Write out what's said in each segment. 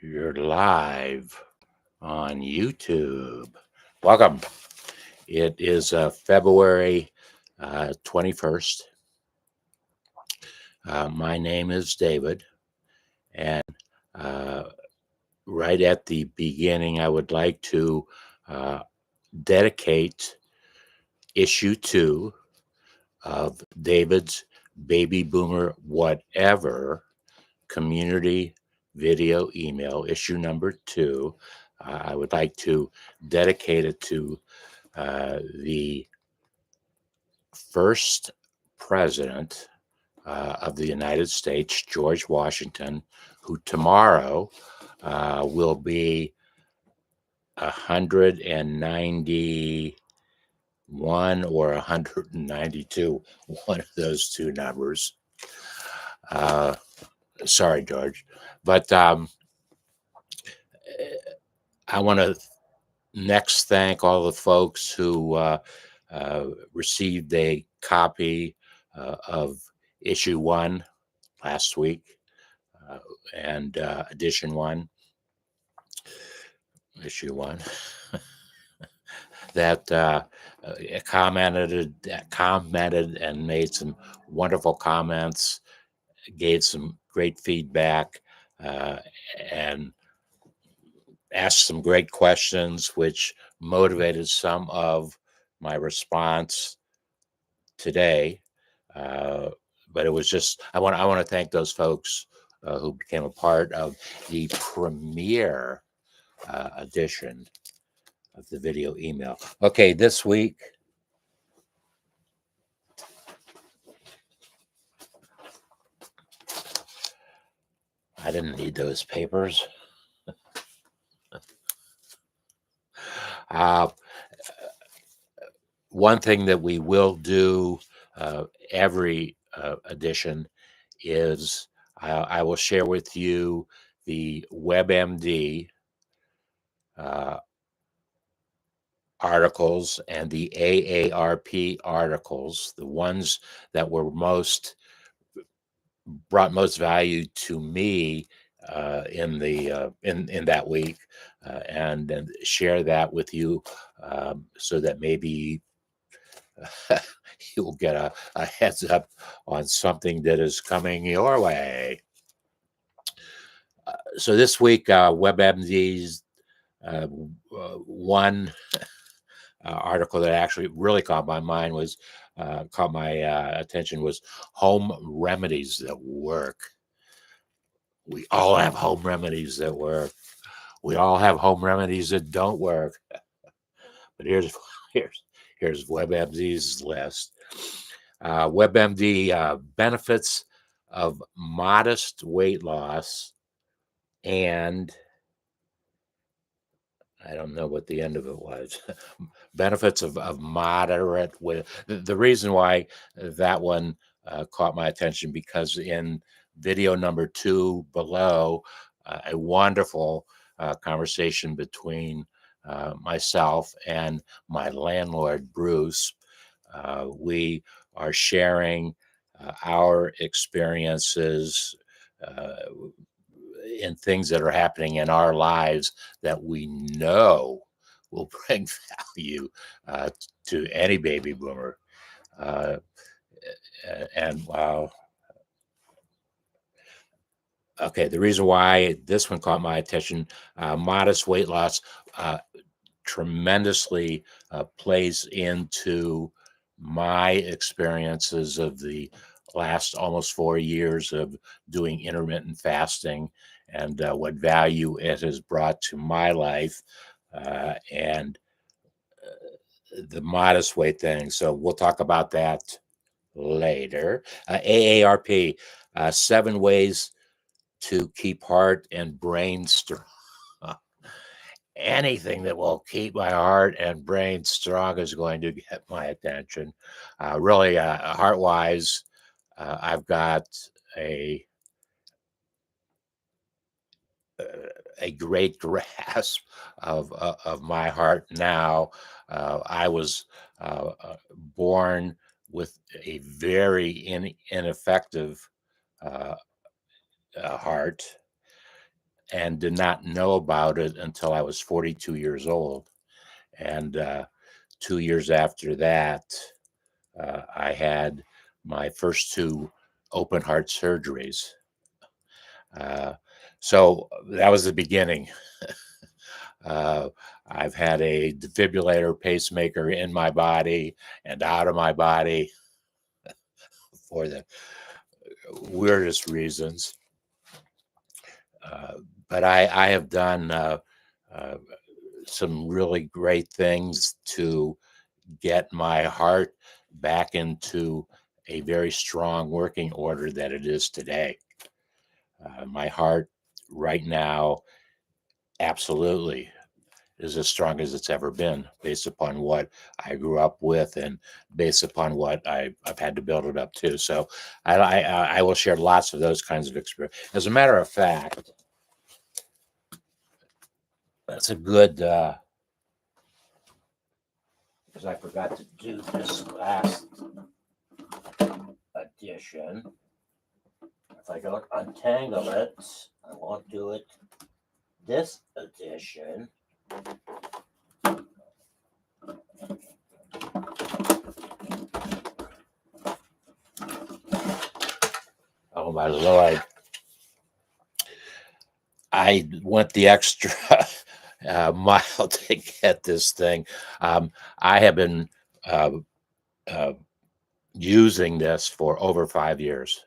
You're live on YouTube. Welcome. It is February 21st. My name is David. And uh, right at the beginning, I would like to dedicate issue 2 of David's Baby Boomer Whatever community video email, issue number 2. I would like to dedicate it to the first president of the United States, George Washington, who tomorrow will be 191 or 192, one of those two numbers. Sorry, George, but I want to next thank all the folks who received a copy of issue 1 last week and edition 1, issue 1, that commented and made some wonderful comments, gave some great feedback, and asked some great questions, which motivated some of my response today. But it was just I want to thank those folks who became a part of the premiere edition of the video email. Okay, this week. I didn't need those papers. One thing that we will do every edition is I will share with you the WebMd articles and the AARP articles, the ones that were brought most value to me in that week, and share that with you so that maybe you'll get a heads up on something that is coming your way. So this week, WebMD's one article that actually really caught my mind was caught my attention was home remedies that work. We all have home remedies that work. We all have home remedies that don't work. But here's WebMD's list. WebMD benefits of modest weight loss, and I don't know what the end of it was. Benefits of moderate weight. The reason why that one caught my attention, because in video number 2 below, a wonderful conversation between myself and my landlord, Bruce. We are sharing our experiences in things that are happening in our lives that we know will bring value to any baby boomer. And okay, the reason why this one caught my attention, modest weight loss tremendously plays into my experiences of the last almost 4 years of doing intermittent fasting, and what value it has brought to my life, and the modest weight thing. So we'll talk about that later. AARP, 7 ways to keep heart and brain strong. Anything that will keep my heart and brain strong is going to get my attention. Really, heart-wise, I've got a great grasp of my heart now. I was born with a very ineffective heart, and did not know about it until I was 42 years old. And 2 years after that, I had my first two open heart surgeries. So that was the beginning. I've had a defibrillator pacemaker in my body and out of my body for the weirdest reasons. But I have done some really great things to get my heart back into a very strong working order that it is today. My heart right now absolutely is as strong as it's ever been, based upon what I grew up with and based upon what I've had to build it up to. So I will share lots of those kinds of experience. As a matter of fact, that's a good, because I forgot to do this last edition. If I can untangle it, I won't do it this edition. Oh my Lord. I went the extra mile to get this thing. I have been using this for over 5 years,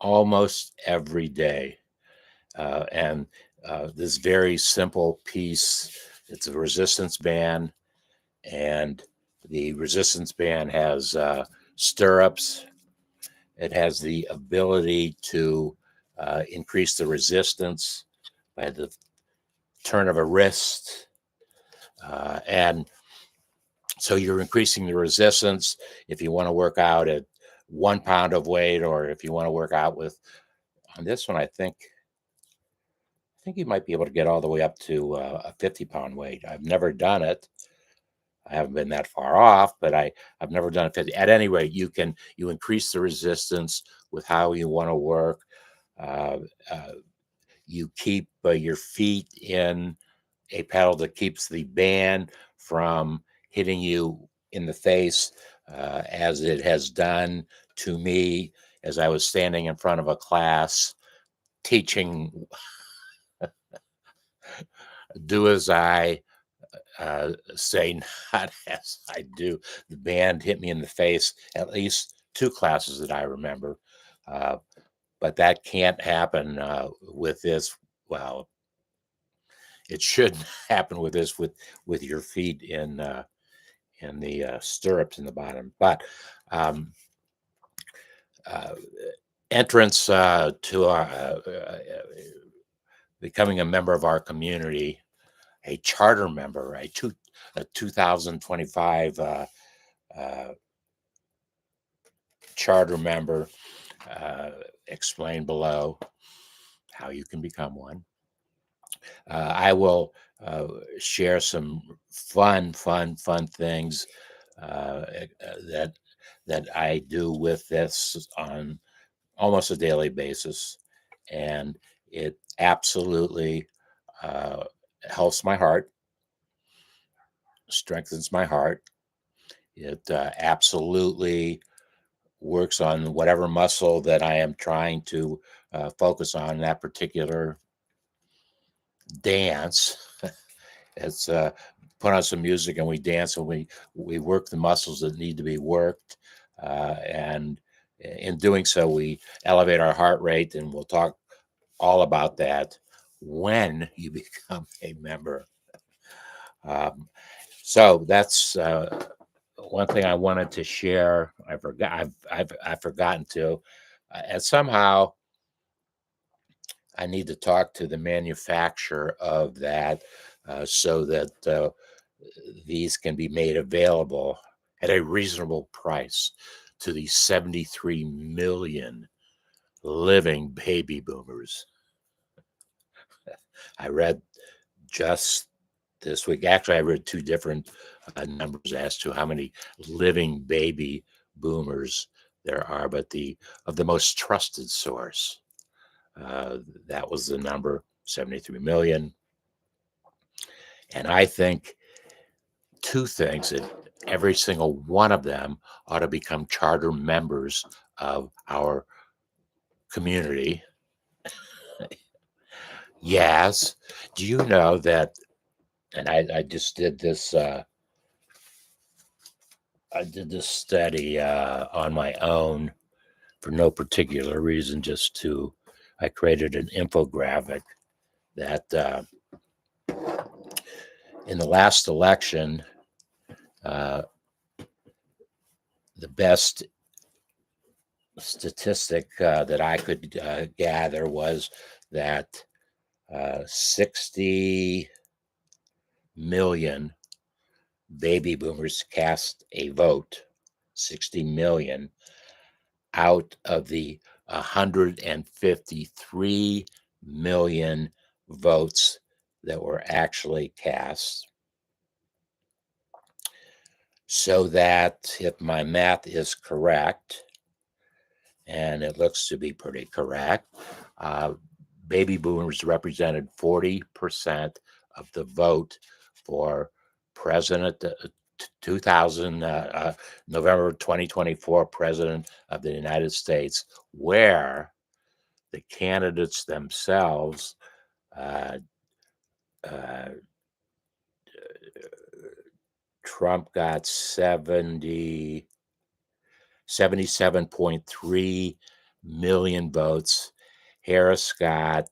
almost every day. And this very simple piece, it's a resistance band, and the resistance band has stirrups. It has the ability to increase the resistance by the turn of a wrist. And so you're increasing the resistance if you want to work out at 1 pound of weight, or if you want to work out with, on this one, I think you might be able to get all the way up to a 50-pound weight. I've never done it. I haven't been that far off, but I've never done it 50. At any rate, you increase the resistance with how you want to work. You keep your feet in a pedal that keeps the band from hitting you in the face, as it has done to me as I was standing in front of a class teaching do as I say, not as I do. The band hit me in the face at least 2 classes that I remember. But that can't happen with this. Well, it shouldn't happen with this with your feet in the stirrups in the bottom. But entrance to our becoming a member of our community, a charter member, a 2025 charter member. Explain below how you can become one. I will share some fun things that I do with this on almost a daily basis, and it absolutely helps my heart, strengthens my heart. It absolutely works on whatever muscle that I am trying to focus on that particular dance. It's put on some music and we dance, and we work the muscles that need to be worked, and in doing so we elevate our heart rate, and we'll talk all about that when you become a member. So that's one thing I wanted to share. I've forgotten to, and somehow I need to talk to the manufacturer of that, so that these can be made available at a reasonable price to the 73 million living baby boomers. I read just this week, actually, I read 2 different numbers as to how many living baby boomers there are, but of the most trusted source, That was the number, 73 million. And I think two things that every single one of them ought to become charter members of our community. Yes. Do you know that? And I just did this. I did this study on my own for no particular reason. I created an infographic that in the last election, the best statistic that I could gather was that 60 million baby boomers cast a vote, 60 million out of the 153 million votes that were actually cast. So that if my math is correct, and it looks to be pretty correct, baby boomers represented 40% of the vote for president, 2000 November 2024 president of the United States, where the candidates themselves Trump got 77.3 million votes. Harris got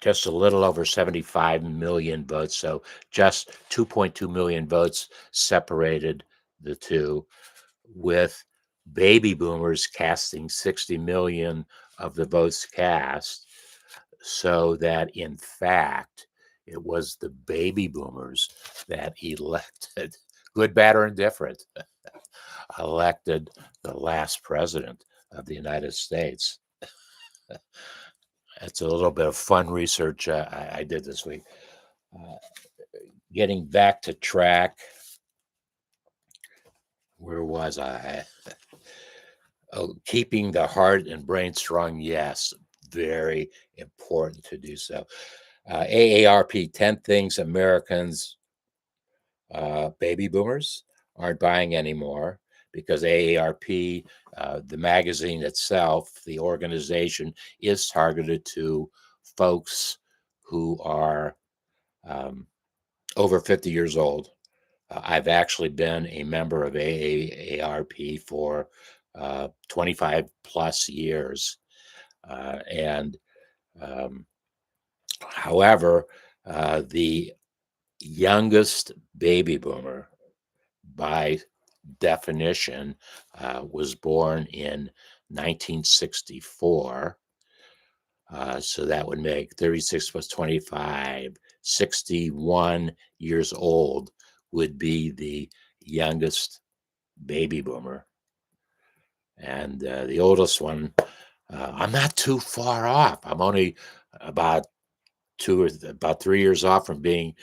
just a little over 75 million votes. So just 2.2 million votes separated the two, with baby boomers casting 60 million of the votes cast. So that in fact, it was the baby boomers that elected, good, bad, or indifferent, elected the last president of the United States. That's a little bit of fun research I did this week. Getting back to track, where was I? Oh, keeping the heart and brain strong. Yes, very important to do so. AARP, 10 things Americans, baby boomers, aren't buying anymore, because AARP, the magazine itself, the organization, is targeted to folks who are over 50 years old. I've actually been a member of AARP for 25 plus years. And however, the youngest baby boomer, by definition, was born in 1964. So that would make 36 plus 25, 61 years old would be the youngest baby boomer. And the oldest one, I'm not too far off. I'm only about 3 years off from being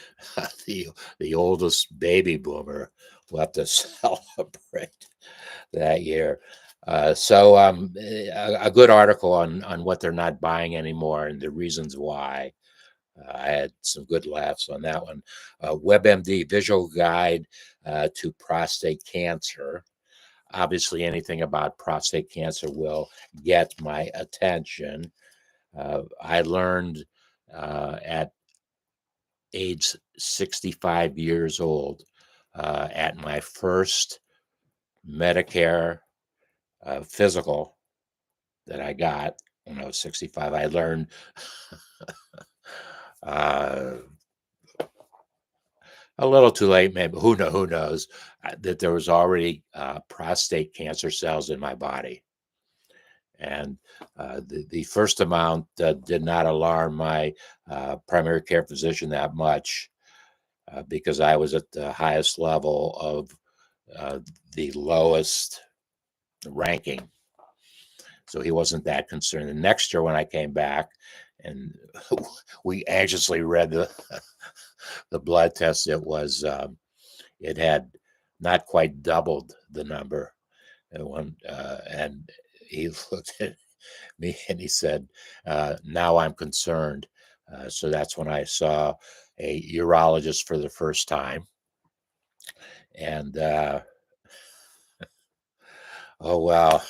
the oldest baby boomer. We'll have to celebrate that year. So a good article on what they're not buying anymore and the reasons why. I had some good laughs on that one. WebMD, visual guide to prostate cancer. Obviously, anything about prostate cancer will get my attention. I learned at age 65 years old, at my first Medicare physical that I got when I was 65, I learned a little too late, maybe, who knows, that there was already prostate cancer cells in my body. And the first amount did not alarm my primary care physician that much, because I was at the highest level of the lowest ranking. So he wasn't that concerned. The next year when I came back, and we anxiously read the blood test, it had not quite doubled the number. And he looked at me and he said, "Now I'm concerned." So that's when I saw a urologist for the first time, and oh well,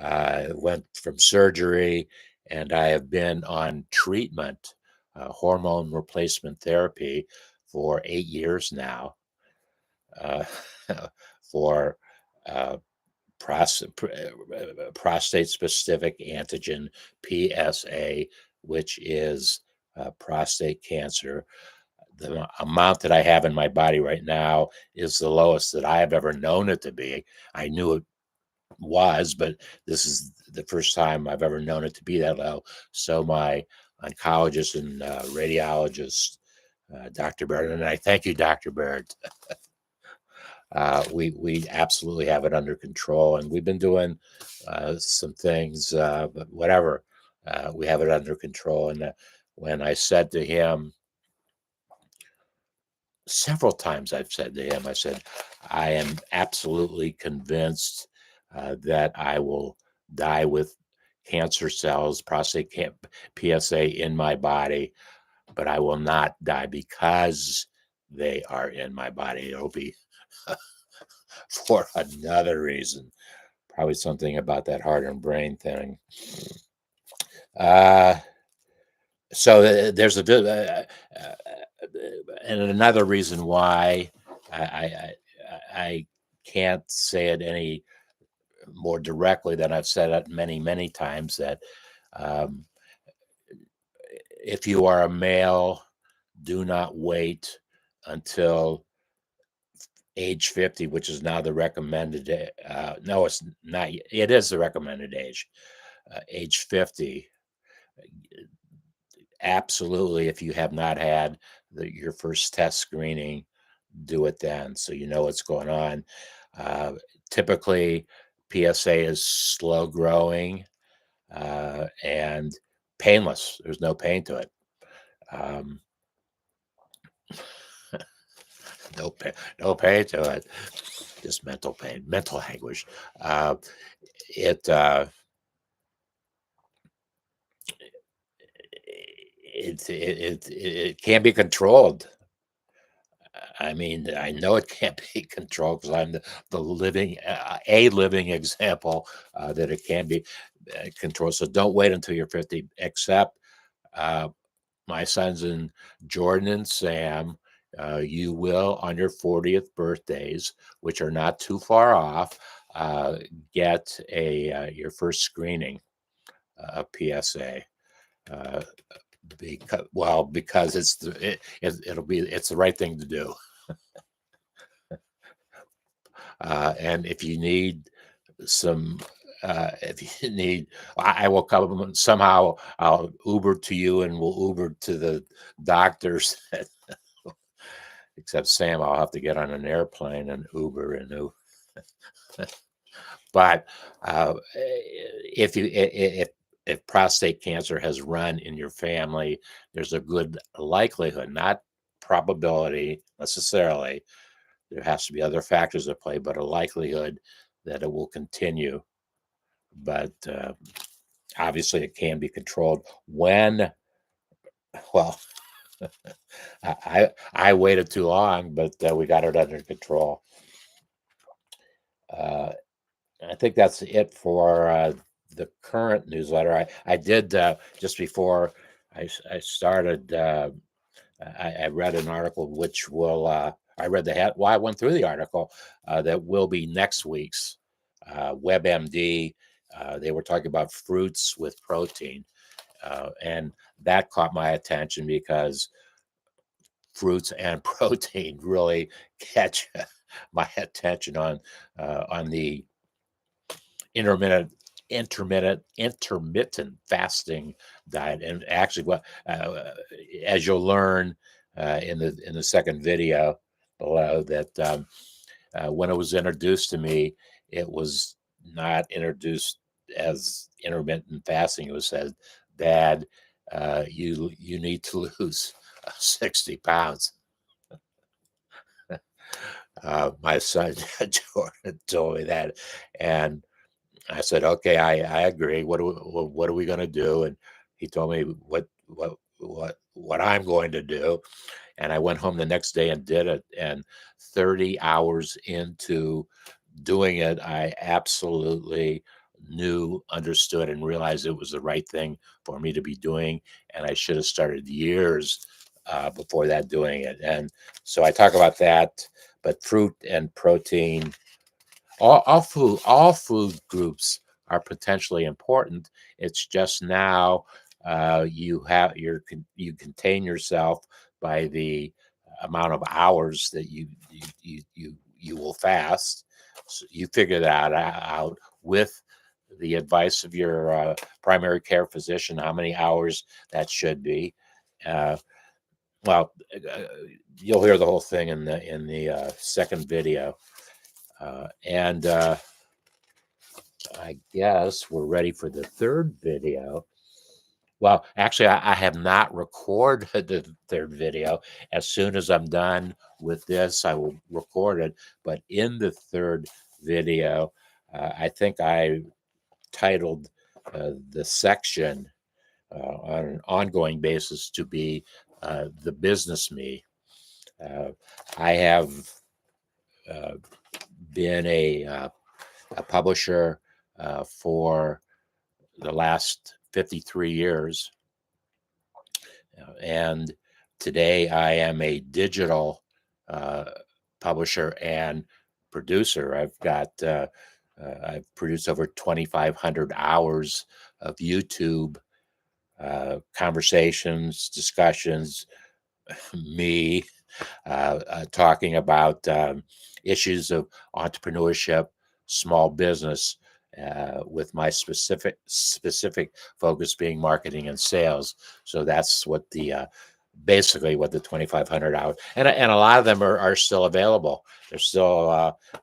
I went from surgery, and I have been on treatment, hormone replacement therapy, for 8 years now, uh, for uh, prostate specific antigen PSA, which is prostate cancer. The amount that I have in my body right now is the lowest that I have ever known it to be. I knew it was, but this is the first time I've ever known it to be that low. So my oncologist and radiologist, Dr. Baird, and I thank you, Dr. Baird. We absolutely have it under control, and we've been doing some things, but whatever, we have it under control. And when I said to him, several times I've said to him, I said, I am absolutely convinced that I will die with cancer cells, PSA in my body, but I will not die because they are in my body. It'll be for another reason, probably something about that heart and brain thing. Uh, so there's and another reason why I can't say it any more directly than I've said it many times, that um, if you are a male, do not wait until age 50, which is now the recommended. No, it's not. It is the recommended age. Age 50. Absolutely, if you have not had your first test screening, do it then so you know what's going on. Uh, Typically, PSA is slow growing and painless. There's no pain to it. Um, no pain to it. Just mental pain, mental anguish. Uh, it, uh, it can be controlled. I mean, I know it can't be controlled because I'm the living, a living example that it can be controlled. So don't wait until you're 50, except uh, my sons and Jordan and Sam. You will, on your 40th birthdays, which are not too far off, get your first screening of PSA. Uh, because it's the right thing to do. And if you need some, if you need, I will come somehow. I'll Uber to you, and we'll Uber to the doctors. Except Sam, I'll have to get on an airplane and Uber and But if prostate cancer has run in your family, there's a good likelihood, not probability necessarily. There has to be other factors at play, but a likelihood that it will continue. But obviously, it can be controlled when. Well, I waited too long, but we got it under control. Uh, I think that's it for the current newsletter. I did just before I started. I read an article which will. I read the head. Well, I went through the article that will be next week's WebMd. They were talking about fruits with protein, and that caught my attention because fruits and protein really catch my attention on the intermittent fasting diet. And actually, what as you'll learn in the second video below, that when it was introduced to me, it was not introduced as intermittent fasting. It was said, "Dad, you need to lose 60 pounds." My son Jordan told me that, and I said, "Okay, I agree. What are we going to do?" And he told me what I'm going to do. And I went home the next day and did it. And 30 hours into doing it, I absolutely knew, understood, and realized it was the right thing for me to be doing. And I should have started years before that doing it. And so I talk about that, but fruit and protein, all food groups are potentially important. It's just now you contain yourself by the amount of hours that you will fast. So you figure that out with the advice of your primary care physician, how many hours that should be. Uh, well, you'll hear the whole thing in the second video, and I guess we're ready for the third video. Well, actually, I have not recorded the third video. As soon as I'm done with this, I will record it. But in the third video, I think I titled the section on an ongoing basis to be the business me. I have uh, been a publisher for the last 53 years. And today I am a digital uh, publisher and producer. I've produced over 2,500 hours of YouTube conversations, discussions, me talking about issues of entrepreneurship, small business, with my specific focus being marketing and sales. So that's what the basically what the 2,500 hours, and a lot of them are still available. They're still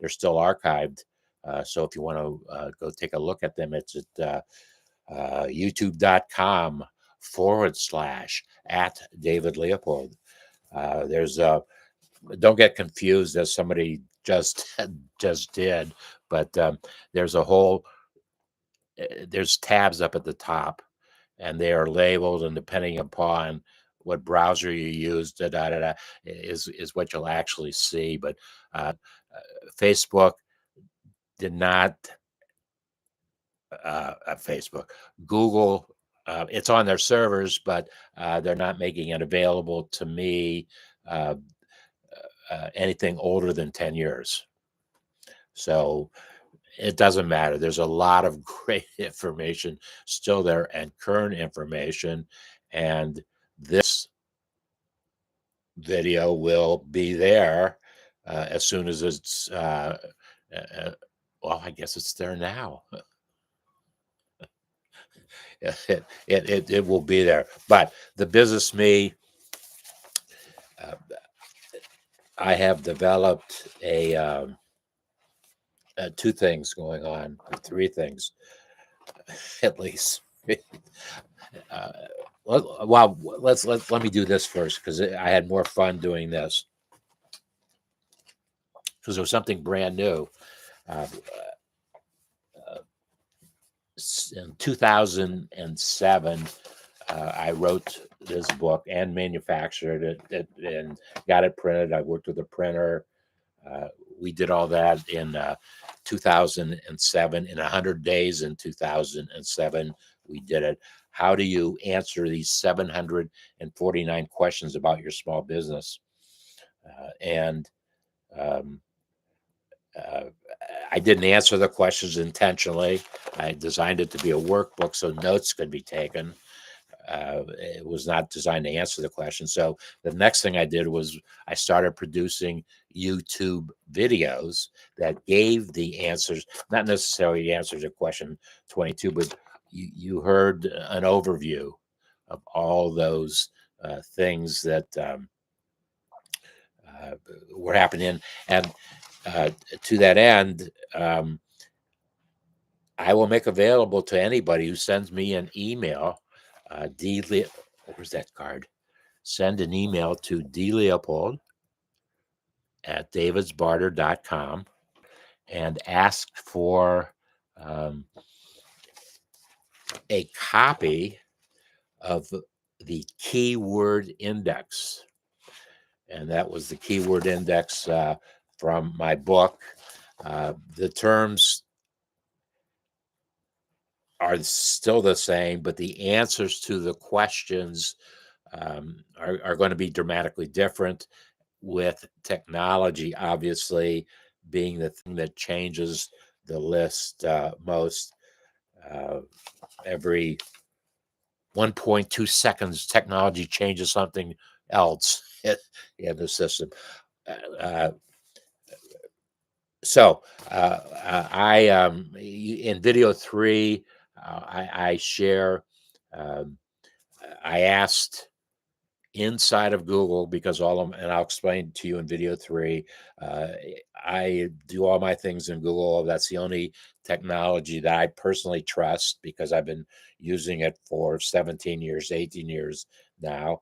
archived. So if you want to go take a look at them, it's at youtube.com/at David Leopold. There's don't get confused as somebody just did, but there's a whole there's tabs up at the top, and they are labeled, and depending upon what browser you use, is what you'll actually see. But Facebook did not Facebook, Google. It's on their servers, but they're not making it available to me. Uh, Anything older than 10 years. So it doesn't matter. There's a lot of great information still there and current information. And this video will be there as soon as it's, well, I guess it's there now. It will be there. But the business me, uh, I have developed two things going on, three things at least. uh, well, let me do this first because I had more fun doing this because it was something brand new. Uh, in 2007, I wrote this book and manufactured it and got it printed. I worked with a printer. We did all that in 2007. In 100 days in 2007, we did it. How do you answer these 749 questions about your small business? And um, uh, I didn't answer the questions intentionally. I designed it to be a workbook so notes could be taken. It was not designed to answer the question. So the next thing I did was I started producing YouTube videos that gave the answers, not necessarily the answer to question 22, but you heard an overview of all those things that were happening. And to that end, I will make available to anybody who sends me an email, where's that card? Send an email to dleopold at davidsbarter.com and asked for a copy of the keyword index. And that was the keyword index from my book. The terms are still the same, but the answers to the questions are going to be dramatically different, with technology obviously being the thing that changes the list most. Every 1.2 seconds, technology changes something else in the system. In video 3, I share. I asked inside of Google, because and I'll explain to you in video 3. I do all my things in Google. That's the only technology that I personally trust, because I've been using it for 17 years, 18 years now.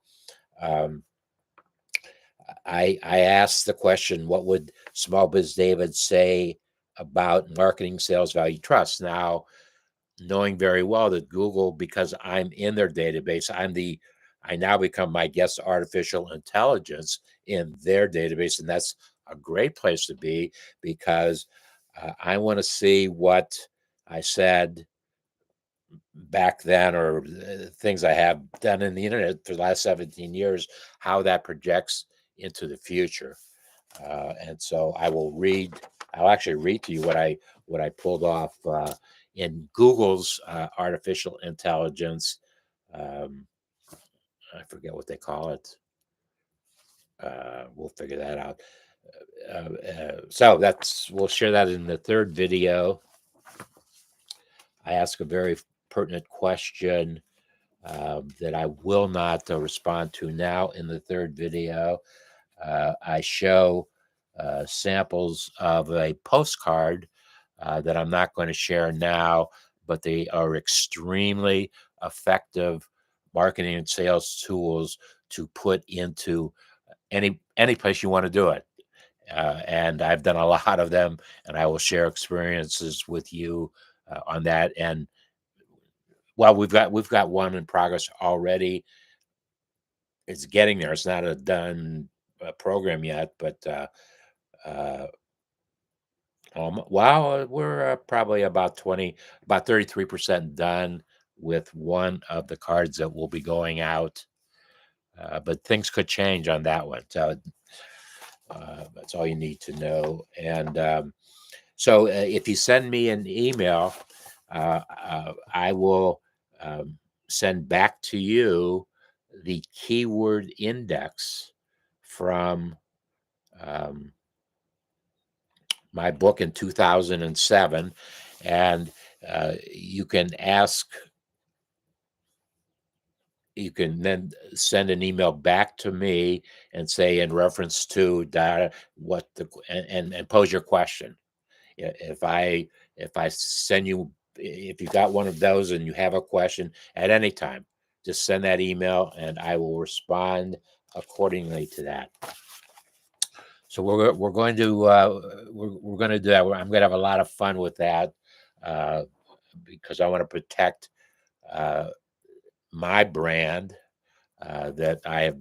I asked the question, what would Small Biz David say about marketing, sales, value, trust? Now, knowing very well that Google, because I'm in their database, I now become my guest artificial intelligence in their database, and that's a great place to be, because I want to see what I said back then, or things I have done in the internet for the last 17 years, how that projects into the future. And so I'll actually read to you what I pulled off in Google's artificial intelligence. I forget what they call it. We'll figure that out. So we'll share that in the third video. I ask a very pertinent question that I will not respond to now in the third video. I show samples of a postcard that I'm not going to share now, but they are extremely effective marketing and sales tools to put into any place you want to do it. And I've done a lot of them, and I will share experiences with you on that. And well, we've got one in progress already. It's getting there. It's not a done program yet, but we're probably about 33% done with one of the cards that will be going out. But things could change on that one. So that's all you need to know. And so if you send me an email, I will send back to you the keyword index from my book in 2007. And you can then send an email back to me and say, in reference to data, and pose your question. If I send you, if you got one of those and you have a question at any time, just send that email and I will respond accordingly to that. So we're going to do that. I'm going to have a lot of fun with that because I want to protect my brand that I have.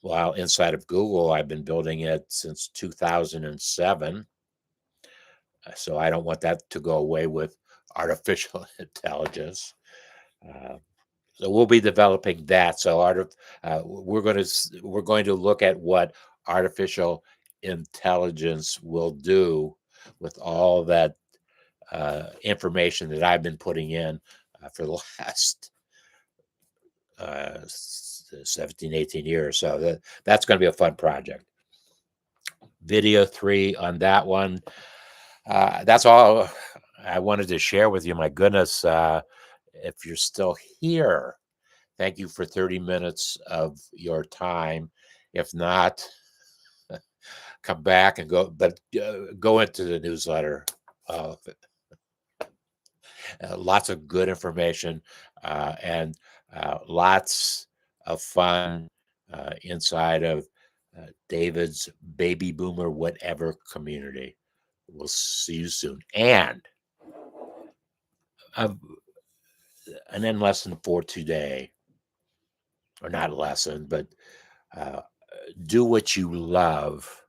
While inside of Google, I've been building it since 2007. So I don't want that to go away with artificial intelligence. So we'll be developing that. So we're going to look at what artificial intelligence will do with all that information that I've been putting in for the last 17, 18 years. So that's going to be a fun project. Video 3 on that one. That's all I wanted to share with you. My goodness, if you're still here, thank you for 30 minutes of your time. If not, come back and go into the newsletter. Lots of good information and lots of fun inside of David's baby boomer whatever community. We'll see you soon. And then lesson for today, or not a lesson, but do what you love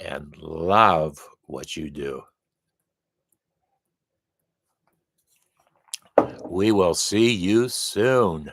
and love what you do. We will see you soon.